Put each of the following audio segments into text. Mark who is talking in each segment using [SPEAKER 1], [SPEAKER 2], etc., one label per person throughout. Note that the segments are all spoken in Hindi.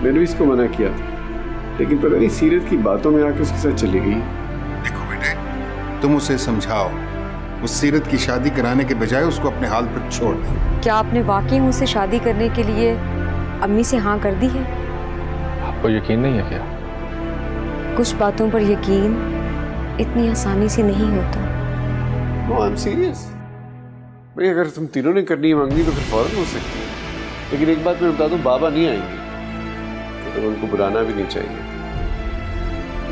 [SPEAKER 1] मैंने भी इसको मना किया था, लेकिन पता नहीं सीरत की बातों में आकर उसके साथ चली गई।
[SPEAKER 2] देखो बेटे, तुम उसे समझाओ, उस सीरत की शादी कराने के बजाय उसको अपने हाल पर छोड़ दो।
[SPEAKER 3] क्या आपने वाकई मुझसे शादी करने के लिए अम्मी से हाँ कर दी है?
[SPEAKER 4] आपको यकीन नहीं है क्या?
[SPEAKER 3] कुछ बातों पर यकीन इतनी आसानी से नहीं होता।
[SPEAKER 1] नो, आई एम सीरियस भाई। अगर तुम तीनों ने करनी मांगी तो फिर फौरन हो सकती है, लेकिन एक बात मैं बता दूं, बाबा नहीं आएंगे तो उनको बुलाना भी नहीं चाहिए।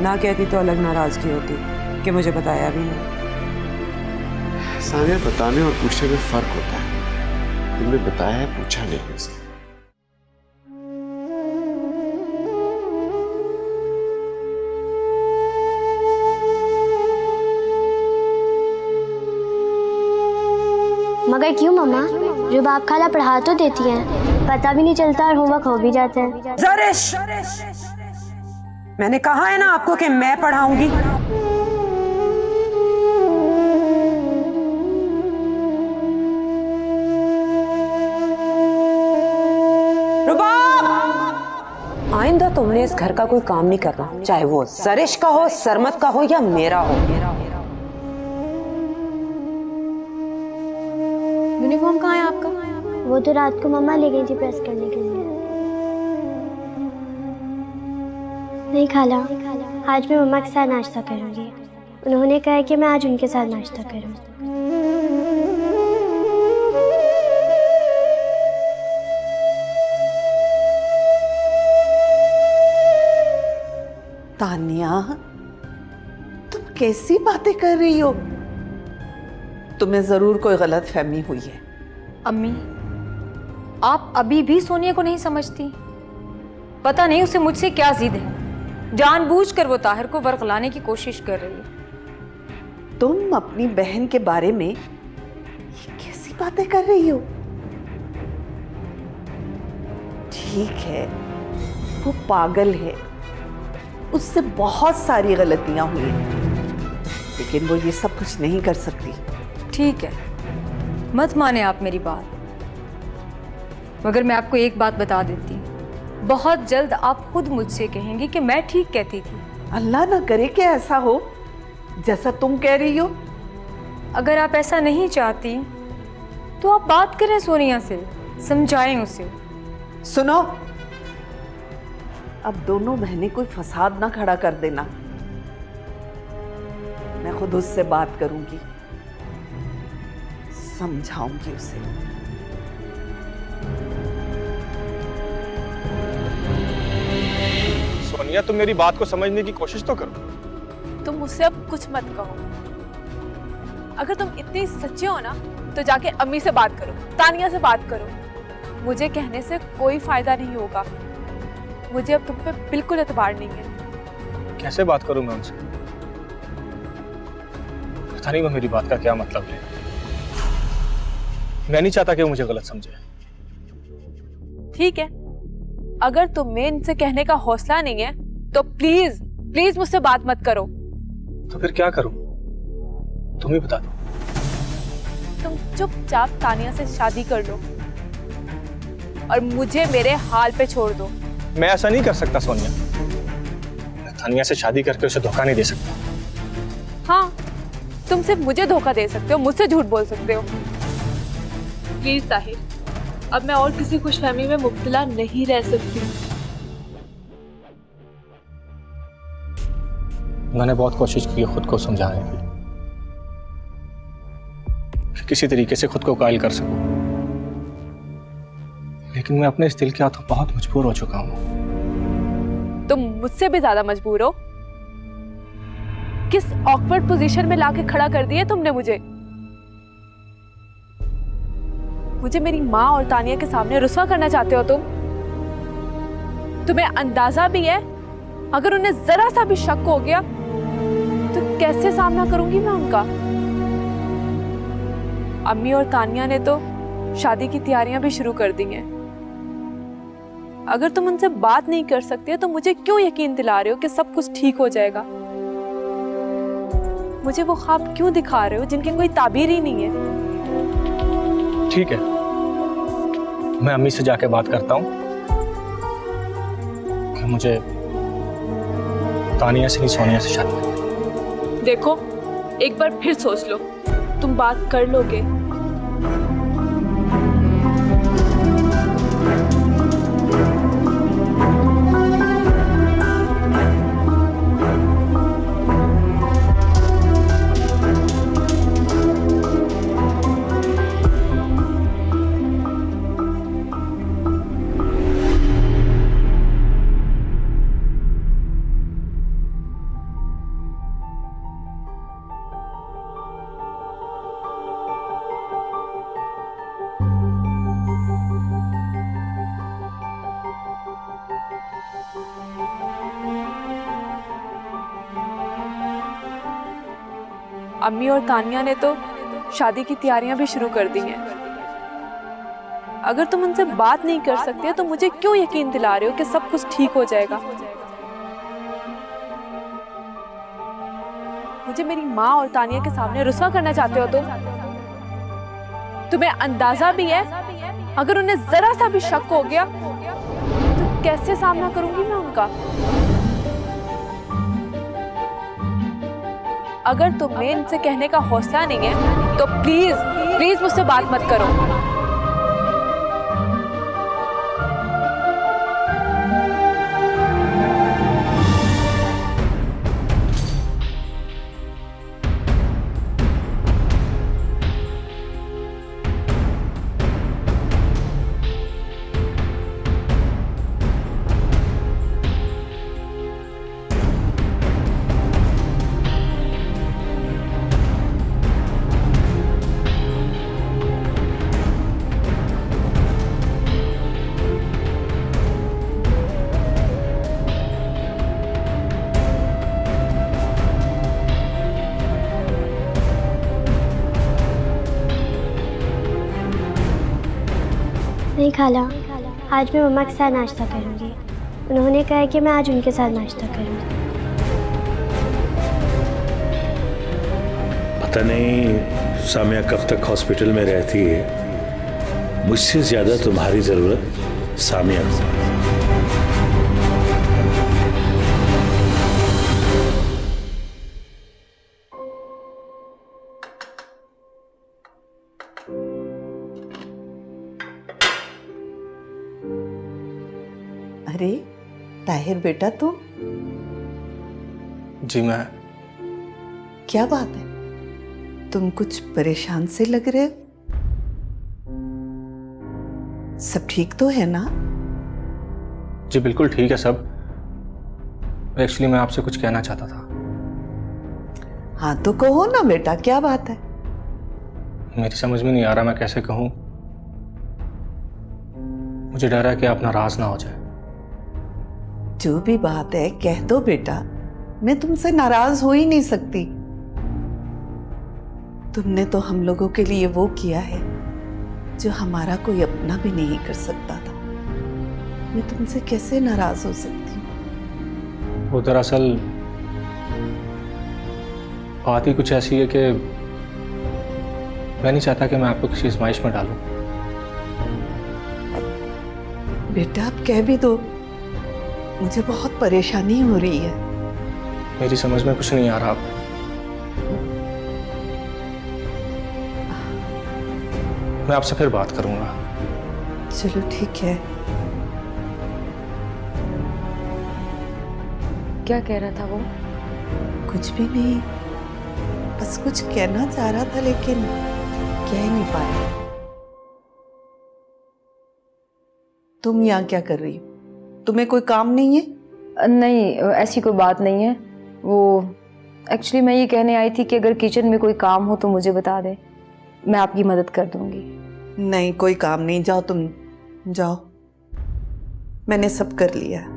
[SPEAKER 5] ना कहती तो अलग नाराजगी होती कि मुझे बताया भी नहीं।
[SPEAKER 1] सानिया, बताने और पूछने में फर्क होता है। तुमने बताया है, पूछा नहीं उसे।
[SPEAKER 6] मगर क्यों मम्मा? रुबाब खाला पढ़ा तो देती हैं, पता भी नहीं चलता और होमवर्क हो भी जाते हैं।
[SPEAKER 5] ज़रिश, मैंने कहा है ना आपको कि मैं पढ़ाऊंगी। रुबाब, आइंदा तुमने इस घर का कोई काम नहीं करना, चाहे वो ज़रिश का हो, सरमत का हो या मेरा हो।
[SPEAKER 6] यूनिफॉर्म कहाँ है आपका? वो तो रात को मम्मा ले गई थी प्रेस करने के लिए। नहीं खाला, आज मैं मम्मा के साथ नाश्ता करूंगी। उन्होंने कहा है कि मैं आज उनके साथ नाश्ता करूं।
[SPEAKER 7] तानिया, तुम कैसी बातें कर रही हो? तुम्हें जरूर कोई गलत फहमी हुई है।
[SPEAKER 3] अम्मी, आप अभी भी सोनिया को नहीं समझती। पता नहीं उसे मुझसे क्या जिद है। जानबूझकर वो ताहिर को वरगलाने की कोशिश कर रही है।
[SPEAKER 7] तुम अपनी बहन के बारे में ये कैसी बातें कर रही हो? ठीक है, वो पागल है, उससे बहुत सारी गलतियां हुई हैं, लेकिन वो ये सब कुछ नहीं कर सकती।
[SPEAKER 3] ठीक है, मत माने आप मेरी बात, मगर मैं आपको एक बात बता देती हूँ, बहुत जल्द आप खुद मुझसे कहेंगे कि मैं ठीक कहती थी।
[SPEAKER 7] अल्लाह ना करे कि ऐसा हो जैसा तुम कह रही हो।
[SPEAKER 3] अगर आप ऐसा नहीं चाहती तो आप बात करें सोनिया से, समझाएं उसे।
[SPEAKER 7] सुनो, अब दोनों बहनें कोई फसाद ना खड़ा कर देना। मैं खुद उससे बात करूंगी, समझाऊंगी उसे।
[SPEAKER 4] सोनिया, तुम मेरी बात को समझने की कोशिश तो करो।
[SPEAKER 8] तुम मुझसे अब कुछ मत कहो। अगर तुम इतने सच्चे हो ना तो जाके अम्मी से बात करो, तानिया से बात करो। मुझे कहने से कोई फायदा नहीं होगा। मुझे अब तुम पे बिल्कुल एतबार नहीं है।
[SPEAKER 4] कैसे बात करूं मैं उनसे? पता नहीं वो मेरी बात का क्या मतलब है। मैं नहीं चाहता कि वो मुझे गलत समझे।
[SPEAKER 8] ठीक है, अगर तुम्हें इनसे कहने का हौसला नहीं है तो प्लीज प्लीज मुझसे बात मत करो।
[SPEAKER 4] तो फिर क्या करूं? तुम ही बता दो।
[SPEAKER 8] तुम चुपचाप तानिया से शादी कर लो और मुझे मेरे हाल पे छोड़ दो।
[SPEAKER 4] मैं ऐसा नहीं कर सकता सोनिया। मैं तानिया से शादी करके उसे धोखा नहीं दे सकता।
[SPEAKER 8] हाँ, तुम सिर्फ मुझे धोखा दे सकते हो, मुझसे झूठ बोल सकते हो। प्लीज ताहिर, अब मैं और किसी खुशफहमी में मुब्तला नहीं रह सकती।
[SPEAKER 4] मैंने बहुत कोशिश की खुद को समझाने की, कि किसी तरीके से खुद को कायल कर सकूं, लेकिन मैं अपने इस दिल के हाथों बहुत मजबूर हो चुका हूं।
[SPEAKER 8] तुम मुझसे भी ज्यादा मजबूर हो। किस ऑकवर्ड पोजीशन में लाके खड़ा कर दिया तुमने मुझे। मुझे मेरी माँ और तानिया के सामने रुस्वा करना चाहते हो तुम। तुम्हें अंदाजा भी है अगर उन्हें जरा सा भी शक हो गया तो कैसे सामना करूंगी मैं उनका। अम्मी और तानिया ने तो शादी की तैयारियां भी शुरू कर दी हैं। अगर तुम उनसे बात नहीं कर सकते तो मुझे क्यों यकीन दिला रहे हो कि सब कुछ ठीक हो जाएगा? मुझे वो ख्वाब क्यों दिखा रहे हो जिनकी कोई ताबीर ही नहीं है?
[SPEAKER 4] ठीक है, मैं अम्मी से जाके बात करता हूँ कि मुझे तानिया से नहीं सोनिया से शादी करनी है।
[SPEAKER 8] देखो, एक बार फिर सोच लो, तुम बात कर लोगे? अम्मी और तानिया ने तो शादी की तैयारियां भी शुरू कर दी हैं। अगर तुम उनसे बात नहीं कर सकते तो मुझे क्यों यकीन दिला रहे हो कि सब कुछ ठीक हो जाएगा? मुझे मेरी माँ और तानिया के सामने रुस्वा करना चाहते हो तुम? तुम्हें अंदाजा भी है अगर उन्हें जरा सा भी शक हो गया तो कैसे सामना करूंगी मैं उनका? अगर तुम्हें इनसे कहने का हौसला नहीं है तो प्लीज प्लीज मुझसे बात मत करो।
[SPEAKER 6] नहीं खाला, आज मैं मम्मा के साथ नाश्ता करूँगी। उन्होंने कहा कि मैं आज उनके साथ नाश्ता करूँगी।
[SPEAKER 9] पता नहीं सामिया कब तक हॉस्पिटल में रहती है। मुझसे ज्यादा तुम्हारी जरूरत सामिया को।
[SPEAKER 7] अरे ताहिर बेटा, तुम?
[SPEAKER 4] जी मैं।
[SPEAKER 7] क्या बात है, तुम कुछ परेशान से लग रहे हो? सब ठीक तो है ना?
[SPEAKER 4] जी बिल्कुल ठीक है सब। एक्चुअली मैं आपसे कुछ कहना चाहता था।
[SPEAKER 7] हाँ तो कहो ना बेटा, क्या बात है?
[SPEAKER 4] मेरी समझ में नहीं आ रहा मैं कैसे कहूं। मुझे डर है कि आप नाराज ना हो जाए।
[SPEAKER 7] जो भी बात है कह दो बेटा, मैं तुमसे नाराज हो ही नहीं सकती। तुमने तो हम लोगों के लिए वो किया है जो हमारा कोई अपना भी नहीं कर सकता था। मैं तुमसे कैसे नाराज हो सकती हूँ?
[SPEAKER 4] वो दरअसल बात ही कुछ ऐसी है कि मैं नहीं चाहता कि मैं आपको किसी आजमाइश में डालूं।
[SPEAKER 7] बेटा आप कह भी दो, मुझे बहुत परेशानी हो रही है।
[SPEAKER 4] मेरी समझ में कुछ नहीं आ रहा। मैं आपसे फिर बात करूंगा।
[SPEAKER 7] चलो ठीक है।
[SPEAKER 3] क्या कह रहा था वो?
[SPEAKER 7] कुछ भी नहीं, बस कुछ कहना चाह रहा था लेकिन कह नहीं पाया। तुम यहाँ क्या कर रही हो? तुम्हें कोई काम नहीं है?
[SPEAKER 3] नहीं, ऐसी कोई बात नहीं है। वो एक्चुअली मैं ये कहने आई थी कि अगर किचन में कोई काम हो तो मुझे बता दे, मैं आपकी मदद कर दूंगी।
[SPEAKER 7] नहीं कोई काम नहीं, जाओ तुम जाओ, मैंने सब कर लिया।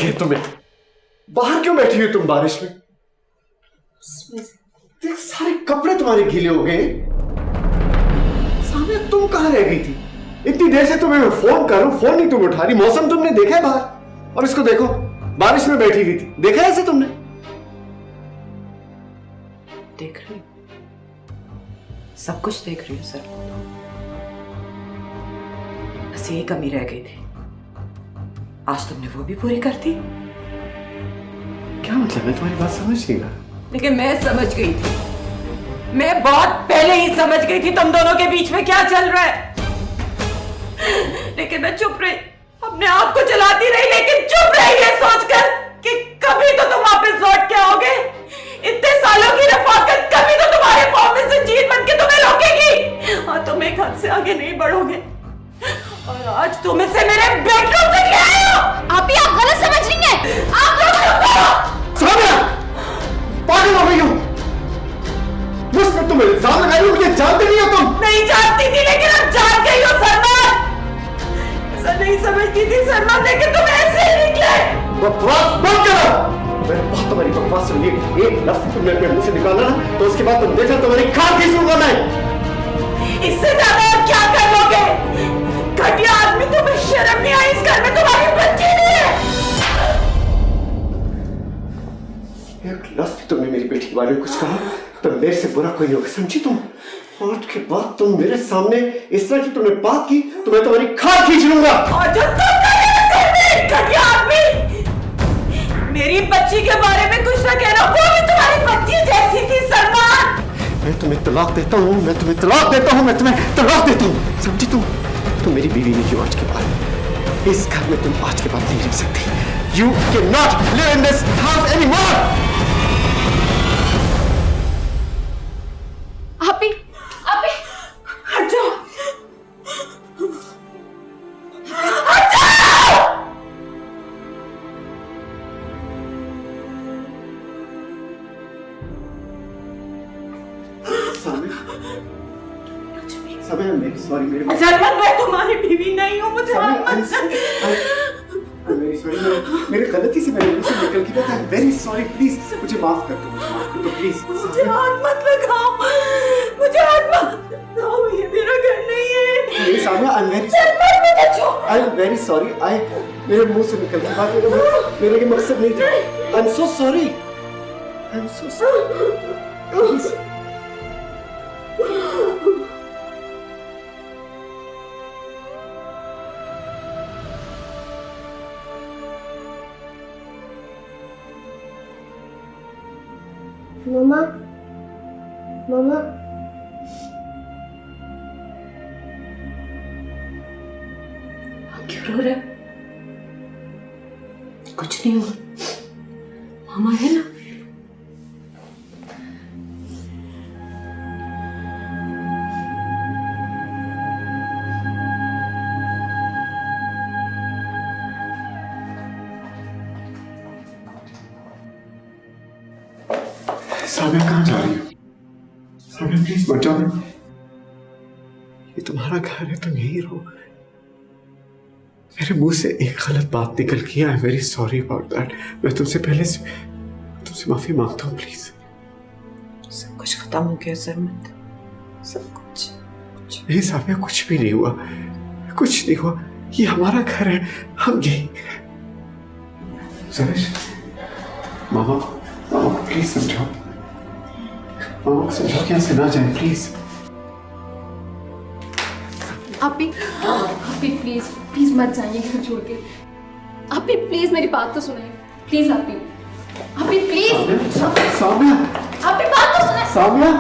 [SPEAKER 1] गए तुम्हें? बाहर क्यों बैठी हुई तुम बारिश में? देख सारे कपड़े तुम्हारे गीले हो गए। सामने तुम कहां रह गई थी? इतनी देर से तुम्हें फोन करूं, फोन नहीं तुम उठा रही। मौसम तुमने देखा है बाहर? और इसको देखो, बारिश में बैठी हुई थी। देखा है ऐसे तुमने?
[SPEAKER 5] देख रही हूँ, सब कुछ देख रही हूँ सर। बस यही कमी रह गई थी, आज तुमने वो भी पूरी कर दी।
[SPEAKER 1] क्या मतलब है? तुम्हारी बात समझ नहीं रहा।
[SPEAKER 5] लेकिन मैं समझ गई थी, मैं बहुत पहले ही समझ गई थी तुम दोनों के बीच में क्या चल रहा है। लेकिन मैं चुप रही, अपने आप को चलाती रही, लेकिन चुप रही ये सोचकर कि कभी तो तुम वापस लौट के आओगे। इतने सालों की रफाकत कभी तो तुम्हारे पाँव में से चीज बन के तुम्हें रोकेगी और तुम एक हद से आगे नहीं बढ़ोगे। और आज तुम इसे मेरे बेडरूम तक ले आए हो।
[SPEAKER 3] आप गलत समझ रही हैं।
[SPEAKER 5] आप लोग चुप करो।
[SPEAKER 1] सामिया, पागल हो गई हो? मुझ पर तुम इल्जाम लगा रही हो, मुझे जानते नहीं हो तुम।
[SPEAKER 5] नहीं जानती थी, लेकिन अब जान गई हो सलमान। ऐसा नहीं समझती थी सलमान, लेकिन तुम ऐसे ही निकले।
[SPEAKER 1] बकवास बंद करो। मैंने बहुत तुम्हारी बकवास सुनी। एक लफ्ज तुमने अपने मुंह से निकाला ना, तो उसके बाद तुम देखना तुम्हारी खाल खींच लूंगा मैं।
[SPEAKER 5] इससे ज्यादा आप क्या कर लोगे? घटिया आदमी, तुम्हें शर्म नहीं आई? इस घर में तुम्हारी बच्ची नहीं है।
[SPEAKER 1] एक लफ्ज तुमने मेरी बेटी के बारे में कुछ कहा तो मेरे से बुरा कोई नहीं होगा, समझी तुम? आज के बाद तुम मेरे सामने इस तरह की तुमने बात की तो मैं तुम्हारी खाल खींच लूंगा।
[SPEAKER 5] और जो तुम कर रहे हो, घटिया आदमी, मेरी बच्ची के बारे में कुछ ना कहना। वो भी तुम्हारी बच्ची जैसी थी सलमान।
[SPEAKER 1] मैं तुम्हें तलाक देता हूँ, मैं तुम्हें तलाक देता हूँ, मैं तुम्हें तलाक देता हूँ, समझी तुम मेरी बीवी नहीं हो आज के बाद। इस घर में तुम आज के बाद नहीं रह सकती। You cannot live in this house anymore.
[SPEAKER 3] आप
[SPEAKER 5] हट जाओ, हट जाओ।
[SPEAKER 1] समय मेरी सॉरी मेरे
[SPEAKER 5] सलमान, मैं तुम्हारी बीवी नहीं हूँ, मुझे
[SPEAKER 1] मेरी गलती से मैंने मुझसे निकल की बात। I am very sorry, please मुझे माफ कर दो, प्लीज।
[SPEAKER 5] मुझे हाथ मत लगाओ, मुझे हाथ मत लगाओ, ये मेरा घर नहीं है।
[SPEAKER 1] मेरी सामने आई एम वेरी सॉरी। मेरे मुंह से निकल की बात, मेरा ये मकसद नहीं था। I am so sorry, I am so sorry.
[SPEAKER 6] मम्मा, मम्मा,
[SPEAKER 5] क्यों रो रहे? कुछ नहीं हुआ, मामा है ना।
[SPEAKER 1] सामिया कहाँ जा रही हो? सामिया प्लीज मत जाओ, ये तुम्हारा घर है, तुम यहीं रहो। मेरे मुंह से एक गलत बात निकल गई। I am very sorry about that. मैं तुमसे पहले से तुमसे माफी मांगता हूँ, प्लीज।
[SPEAKER 5] सब कुछ खत्म हो गया सरमत, सब कुछ।
[SPEAKER 1] नहीं सामिया, कुछ भी नहीं हुआ, कुछ नहीं हुआ। ये हमारा घर है, हम यही। सरेश, मामा को प्लीज समझाओ, मामा को समझाओ कि यहाँ से ना जाए प्लीज।
[SPEAKER 10] आप भी प्लीज मत जाइए घर छोड़ के। आप भी प्लीज मेरी बात तो सुनिए, प्लीज आप भी प्लीज।
[SPEAKER 1] सामिया,
[SPEAKER 10] आप भी बात तो सुनिए।
[SPEAKER 1] सामिया,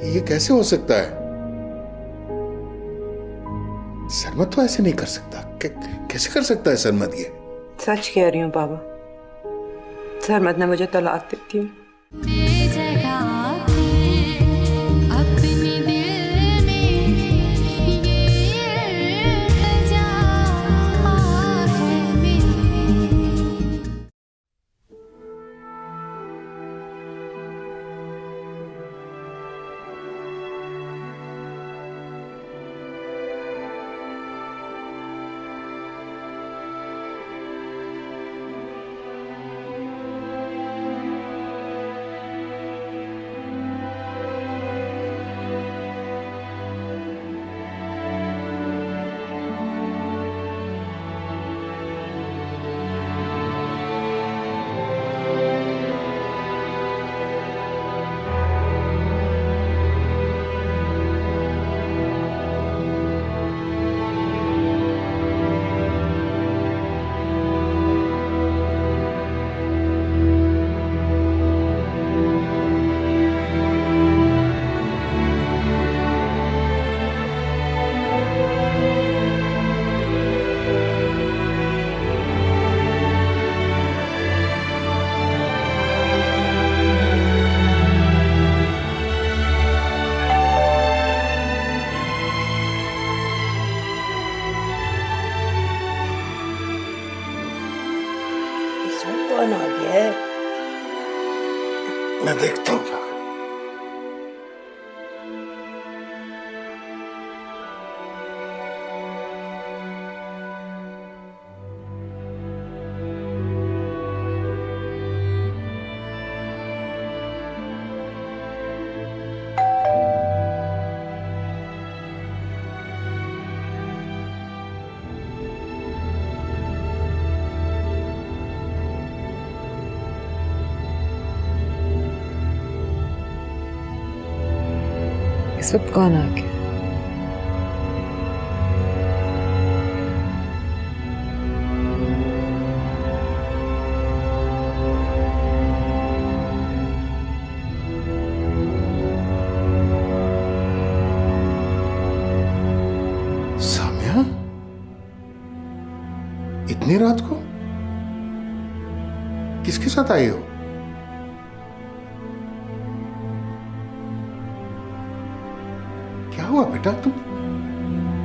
[SPEAKER 2] ये कैसे हो सकता है? सरमत तो ऐसे नहीं कर सकता। कैसे कर सकता है सरमत ये?
[SPEAKER 5] सच कह रही हूँ बाबा, सरमत ने मुझे तलाक दी थी।
[SPEAKER 11] कौन आ गया है?
[SPEAKER 2] मैं देखता हूँ।
[SPEAKER 5] इस वक्त कौन आ गया?
[SPEAKER 2] सामिया, इतनी रात को किसके साथ आई हो? क्या हुआ बेटा?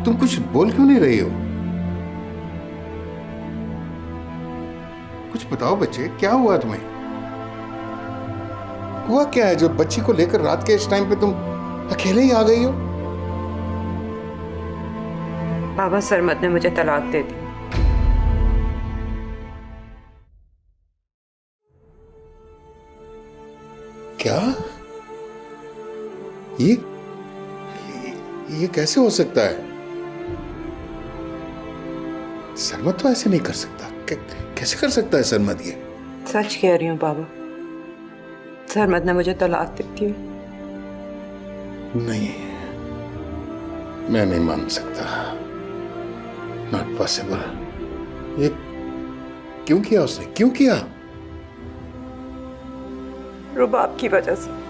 [SPEAKER 2] तुम कुछ बोल क्यों नहीं रही हो? कुछ बताओ बच्चे, क्या हुआ तुम्हें? हुआ क्या है जो बच्ची को लेकर रात के इस टाइम पे तुम अकेले ही आ गई हो?
[SPEAKER 5] बाबा, सरमत ने मुझे तलाक दे दी।
[SPEAKER 2] क्या? ये कैसे हो सकता है? सरमत तो ऐसे नहीं कर सकता। कैसे कर सकता है सरमत ये?
[SPEAKER 5] सच कह रही हूँ बाबा, सरमत ने मुझे तलाक दी थी।
[SPEAKER 2] नहीं, मैं नहीं मान सकता। Not possible. ये क्यों किया उसने? क्यों किया?
[SPEAKER 5] रुबाब की वजह से।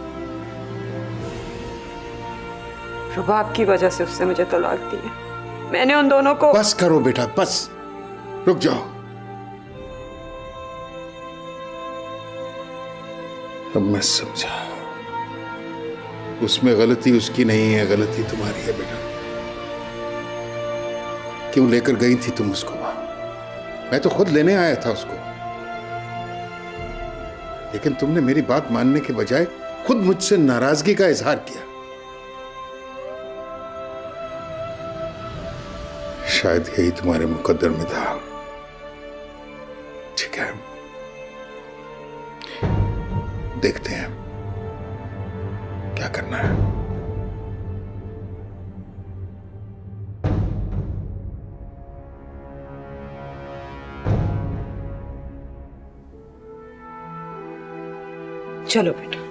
[SPEAKER 5] रुबाब की वजह से उसने मुझे तलाक दी है। मैंने उन दोनों को...
[SPEAKER 2] बस करो बेटा, बस रुक जाओ। अब मैं समझा, उसमें गलती उसकी नहीं है, गलती तुम्हारी है बेटा। क्यों लेकर गई थी तुम उसको वहां? मैं तो खुद लेने आया था उसको, लेकिन तुमने मेरी बात मानने के बजाय खुद मुझसे नाराजगी का इजहार किया। शायद यही तुम्हारे मुकद्दर में था। ठीक है, देखते हैं क्या करना है।
[SPEAKER 5] चलो बेटा।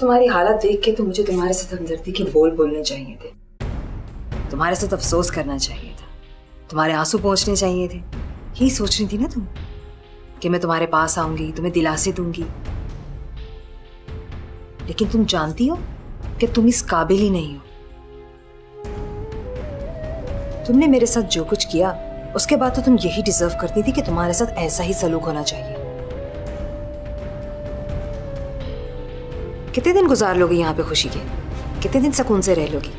[SPEAKER 12] तुम्हारी हालत देख के तो मुझे तुम्हारे साथ हमदर्दी के बोल बोलने चाहिए थे, तुम्हारे साथ अफसोस करना चाहिए था, तुम्हारे आंसू पहुंचने चाहिए थे। यही सोच रही थी ना तुम कि मैं तुम्हारे पास आऊंगी, तुम्हें दिलासे दूंगी, लेकिन तुम जानती हो कि तुम इस काबिल ही नहीं हो। तुमने मेरे साथ जो कुछ किया उसके बाद तो तुम यही डिजर्व करती थी कि तुम्हारे साथ ऐसा ही सलूक होना चाहिए। कितने दिन गुजार लोगी यहाँ पे खुशी के? कितने दिन सुकून से रह लोगी?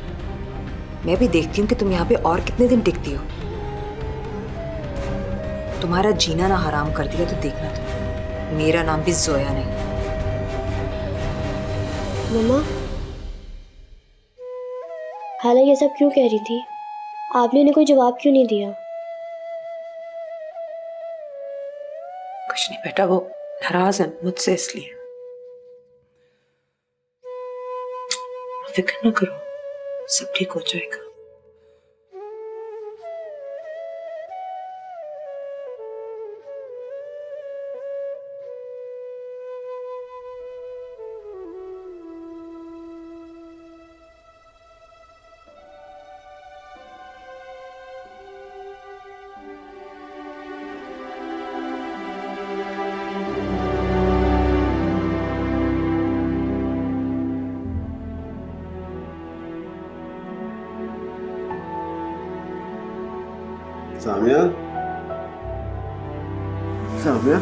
[SPEAKER 12] मैं भी देखती हूँ कि तुम यहाँ पे और कितने दिन टिकती हो। तुम्हारा जीना ना हराम कर दिया तो देखना तुम, मेरा नाम भी जोया नहीं।
[SPEAKER 6] मम्मा, हाला ये सब क्यों कह रही थी? आपने उन्हें कोई जवाब क्यों नहीं दिया?
[SPEAKER 12] कुछ नहीं बेटा, वो नाराज है मुझसे इसलिए। फिक्र न करो, सब ठीक हो जाएगा।
[SPEAKER 1] सामिया, सामिया,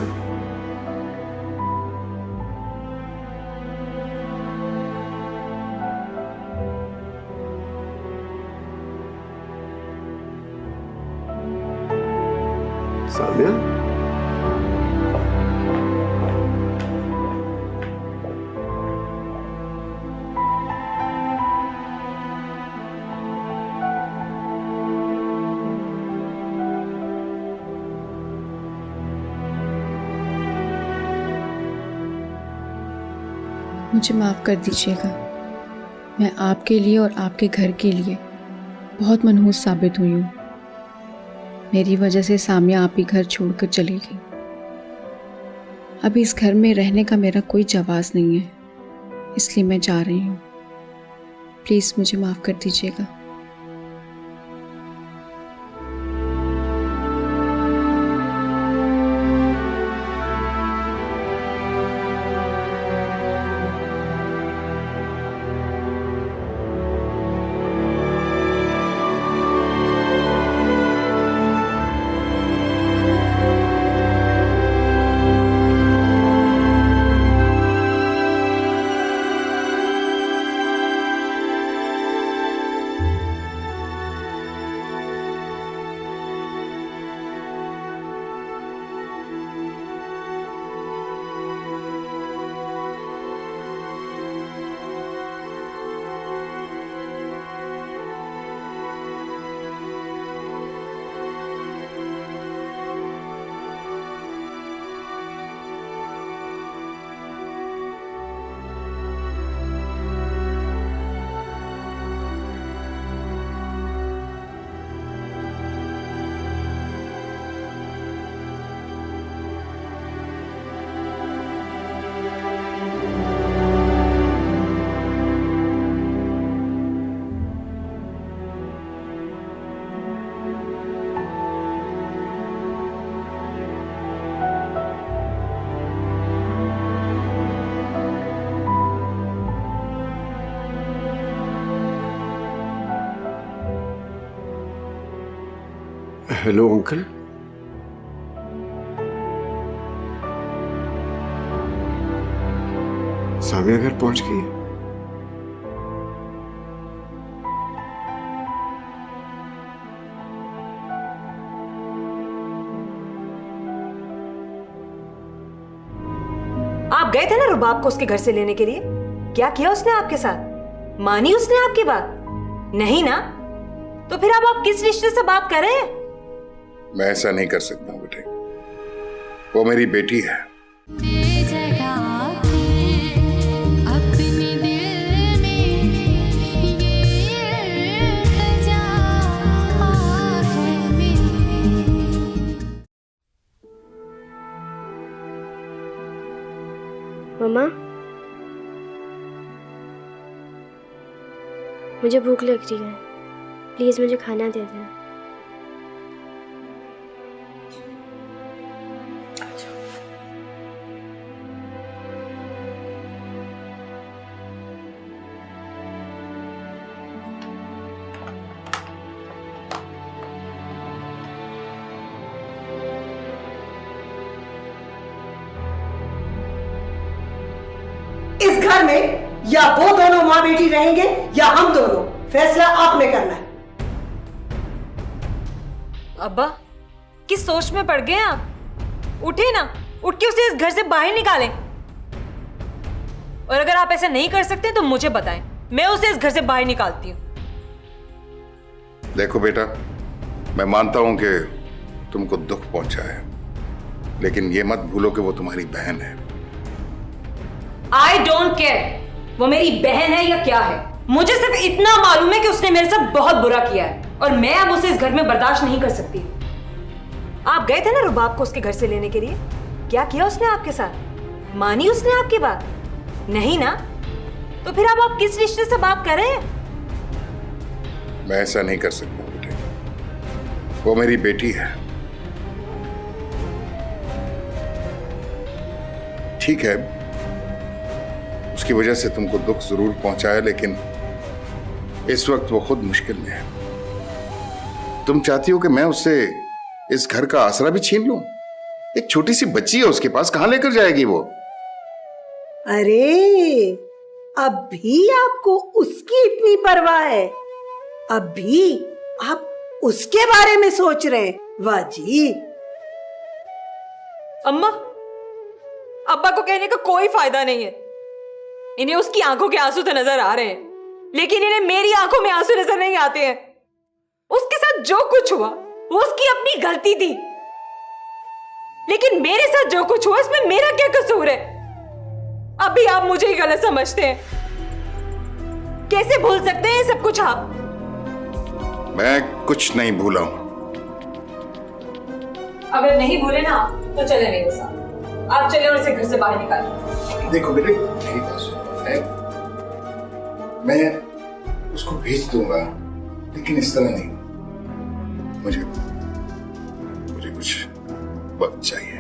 [SPEAKER 1] सामिया,
[SPEAKER 13] मुझे माफ़ कर दीजिएगा। मैं आपके लिए और आपके घर के लिए बहुत मनहूस साबित हुई हूँ। मेरी वजह से सामिया आप ही घर छोड़कर चली गई। अभी इस घर में रहने का मेरा कोई जवाज़ नहीं है, इसलिए मैं जा रही हूँ। प्लीज़ मुझे माफ़ कर दीजिएगा।
[SPEAKER 1] Hello uncle. सामिया घर पहुंच गई?
[SPEAKER 12] आप गए थे ना रुबाब को उसके घर से लेने के लिए? क्या किया उसने आपके साथ? मानी उसने आपकी बात? नहीं ना? तो फिर अब आप किस रिश्ते से बात कर रहे हैं?
[SPEAKER 2] मैं ऐसा नहीं कर सकता बेटे, वो मेरी बेटी है।
[SPEAKER 6] मम्मा, मुझे भूख लग रही है, प्लीज़ मुझे खाना दे दें।
[SPEAKER 11] इस घर में या वो दोनों माँ बेटी रहेंगे या हम दोनों, फैसला आपने करना है।
[SPEAKER 3] अब्बा, किस सोच में पड़ गए आप? उठे ना, उठ के उसे इस घर से बाहर निकालें। और अगर आप ऐसा नहीं कर सकते तो मुझे बताएं, मैं उसे इस घर से बाहर निकालती हूँ।
[SPEAKER 2] देखो बेटा, मैं मानता हूं कि तुमको दुख पहुंचा है, लेकिन ये मत भूलो कि वो तुम्हारी बहन है।
[SPEAKER 3] I don't care वो मेरी बहन है या क्या है। मुझे सिर्फ इतना मालूम है कि उसने मेरे साथ बहुत बुरा किया है और मैं अब उसे इस घर में बर्दाश्त नहीं कर सकती। आप गए थे ना रुबाब को उसके घर से लेने के लिए, क्या किया उसने आपके साथ? मानी उसने आपकी बात? नहीं ना, तो फिर अब आप किस रिश्ते से बात कर रहे हैं?
[SPEAKER 2] मैं ऐसा नहीं कर सकता बेटे, वो मेरी बेटी है। ठीक है, उसकी वजह से तुमको दुख जरूर पहुंचा है, लेकिन इस वक्त वो खुद मुश्किल में है। तुम चाहती हो कि मैं उससे इस घर का आसरा भी छीन लूं? एक छोटी सी बच्ची है उसके पास, कहां लेकर जाएगी वो?
[SPEAKER 11] अरे, अब भी आपको उसकी इतनी परवाह है? अब भी आप उसके बारे में सोच रहे हैं? वाह जी।
[SPEAKER 3] अम्मा, अब्बा को कहने का कोई फायदा नहीं है। इन्हें उसकी आंखों के आंसू तो नजर आ रहे हैं, लेकिन इन्हें मेरी आंखों में आंसू नजर नहीं आते हैं। उसके साथ जो कुछ हुआ वो उसकी अपनी गलती थी, लेकिन मेरे साथ जो कुछ हुआ इसमें मेरा क्या कसूर है? अभी आप मुझे ही गलत समझते हैं। कैसे भूल सकते हैं सब कुछ आप?
[SPEAKER 2] मैं कुछ नहीं भूला हूं।
[SPEAKER 3] अगर नहीं भूले ना तो चले मेरे साथ। आप चले और इसे घर से बाहर निकालें।
[SPEAKER 2] देखो बेटे, मेरी बात सुनो, मैं उसको भेज दूंगा, लेकिन इस तरह नहीं। मुझे कुछ वक्त चाहिए।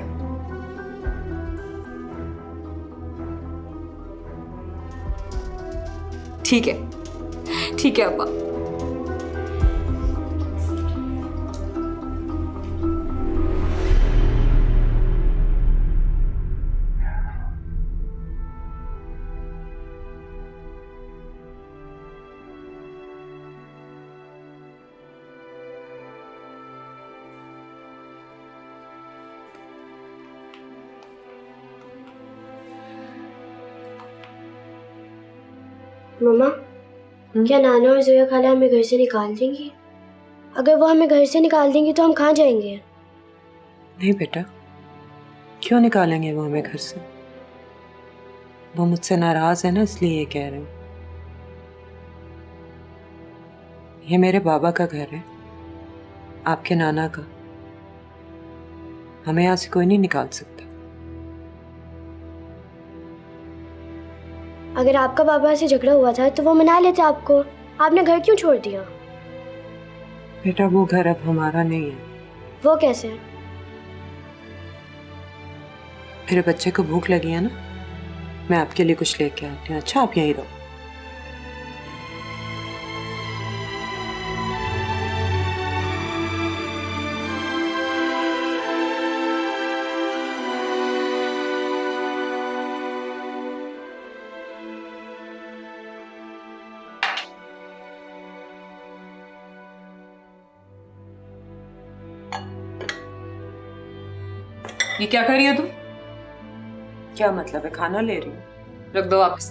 [SPEAKER 3] ठीक है, ठीक है अब्बा।
[SPEAKER 6] मम्मा, क्या नाना और जोया खाला हमें घर से निकाल देंगी? अगर वो हमें घर से निकाल देंगी तो हम कहाँ जाएंगे?
[SPEAKER 12] नहीं बेटा, क्यों निकालेंगे वो हमें घर से? वो मुझसे नाराज है ना, इसलिए ये कह रहे हैं। ये मेरे बाबा का घर है, आपके नाना का। हमें यहाँ से कोई नहीं निकाल सकता।
[SPEAKER 6] अगर आपका बाबा से झगड़ा हुआ था तो वो मना लेते आपको। आपने घर क्यों छोड़ दिया?
[SPEAKER 12] बेटा, वो घर अब हमारा नहीं है।
[SPEAKER 6] वो कैसे?
[SPEAKER 12] मेरे बच्चे को भूख लगी है ना, मैं आपके लिए कुछ लेके आती हूँ। अच्छा, आप यहीं रहो।
[SPEAKER 3] ये क्या कर रही हो तुम?
[SPEAKER 12] क्या मतलब है? खाना ले रही हूँ।
[SPEAKER 3] रख दो वापस।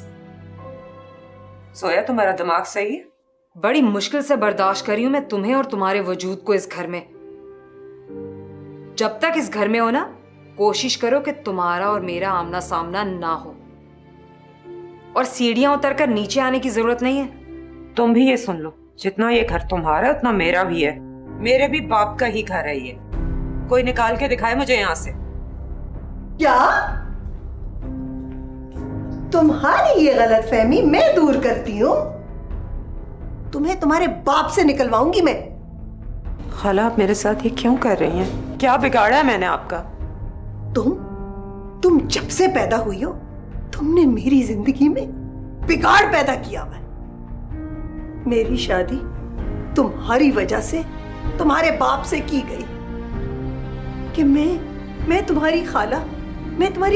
[SPEAKER 12] सोया, तुम्हारा दिमाग सही है?
[SPEAKER 3] बड़ी मुश्किल से बर्दाश्त कर रही हूं मैं तुम्हें और तुम्हारे वजूद को इस घर में। जब तक इस घर में हो ना, कोशिश करो कि तुम्हारा और मेरा आमना सामना ना हो। और सीढ़ियां उतरकर नीचे आने की जरूरत नहीं है।
[SPEAKER 12] तुम भी ये सुन लो, जितना ये घर तुम्हारा है उतना मेरा भी है। मेरे भी बाप का ही घर है ये। कोई निकाल के दिखाए मुझे यहाँ से।
[SPEAKER 11] क्या तुम्हारी ये गलतफहमी मैं दूर करती हूँ? तुम्हें तुम्हारे बाप से निकलवाऊंगी मैं।
[SPEAKER 5] खाला, आप मेरे साथ ये क्यों कर रही हैं? क्या बिगाड़ा है मैंने आपका?
[SPEAKER 11] तुम जब से पैदा हुई हो तुमने मेरी जिंदगी में बिगाड़ पैदा किया हुआ है। मेरी शादी तुम्हारी वजह से तुम्हारे बाप से की गई कि मैं तुम्हारी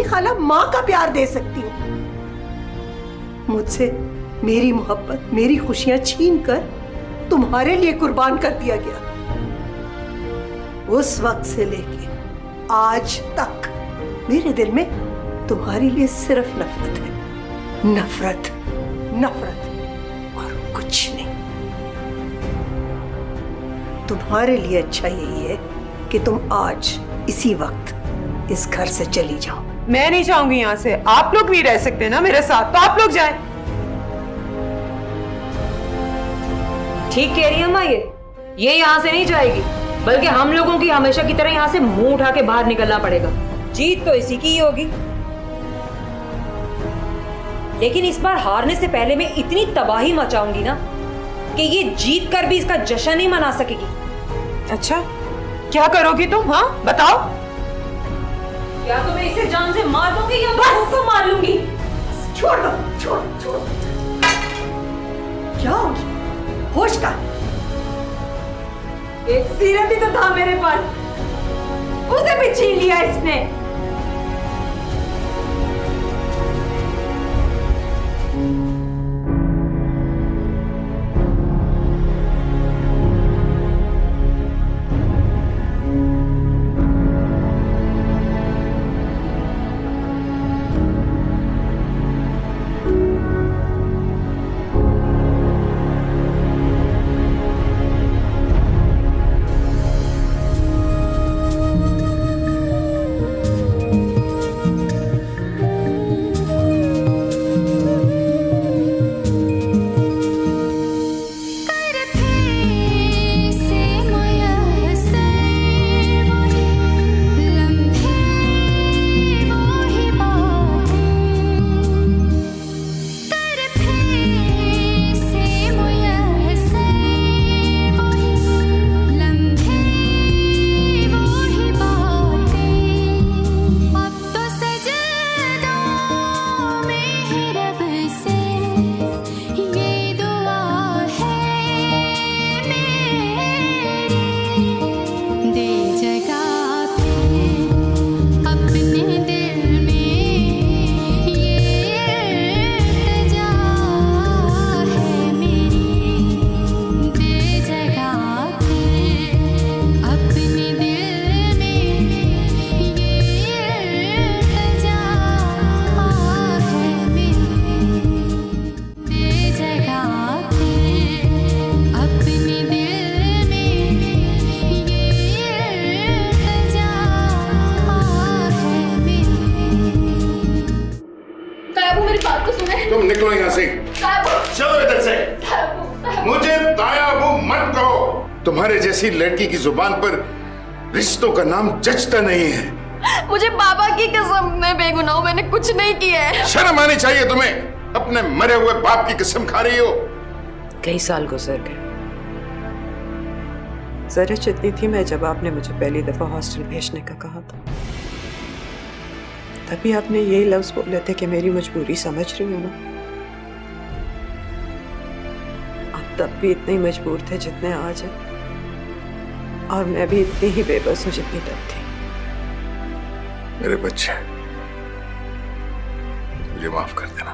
[SPEAKER 11] खाला माँ का प्यार दे सकती हूँ। मुझसे मेरी मोहब्बत, मेरी खुशियां छीन कर तुम्हारे लिए कुर्बान कर दिया गया। उस वक्त से लेके आज तक मेरे दिल में तुम्हारे लिए सिर्फ नफरत है। नफरत, नफरत और कुछ नहीं। तुम्हारे लिए अच्छा यही है कि तुम आज इसी वक्त इस घर से चली जाओ।
[SPEAKER 5] मैं नहीं जाऊंगी यहाँ से। आप लोग भी रह सकते हैं ना मेरे साथ, तो आप लोग जाएं।
[SPEAKER 12] ठीक कह रही है अम्मा, ये यहाँ से नहीं जाएगी, बल्कि हम लोगों की हमेशा की तरह यहाँ से मुंह उठा के बाहर निकलना पड़ेगा। जीत तो इसी की ही होगी, लेकिन इस बार हारने से पहले मैं इतनी तबाही मचाऊंगी ना कि ये जीत कर भी इसका जश्न नहीं मना सकेगी।
[SPEAKER 5] अच्छा, क्या करोगी तुम? हाँ बताओ।
[SPEAKER 12] या तो मैं इसे जान से मार दूंगी या बस को मार लूंगी।
[SPEAKER 11] छोड़ दो, छोड़। क्या होगी? होश का
[SPEAKER 5] एक सीरत ही तो था मेरे पास, उसे भी छीन लिया इसने।
[SPEAKER 2] तुम निकलो यहाँ से, चलो इधर से। मुझे दाया वो मत कहो। तुम्हारे जैसी लड़की की जुबान पर रिश्तों का नाम जचता नहीं है।
[SPEAKER 10] मुझे बाबा की कसम, मैं बेगुनाह हूं, मैंने कुछ नहीं किया है।
[SPEAKER 2] शर्म आनी चाहिए तुम्हें। अपने मरे हुए बाप की कसम खा रही हो।
[SPEAKER 5] कई साल गुजर गए। जरूरत इतनी थी मैं जब आपने मुझे पहली दफा हॉस्टल भेजने का कहा था, तभी आपने यही लफ्ज बोले थे कि मेरी मजबूरी समझ रही हो ना। आप तब भी इतने मजबूर थे जितने आज हैं, और मैं भी इतनी ही बेबस हूं जितनी तब थी।
[SPEAKER 2] मेरे बच्चे, मुझे माफ कर देना।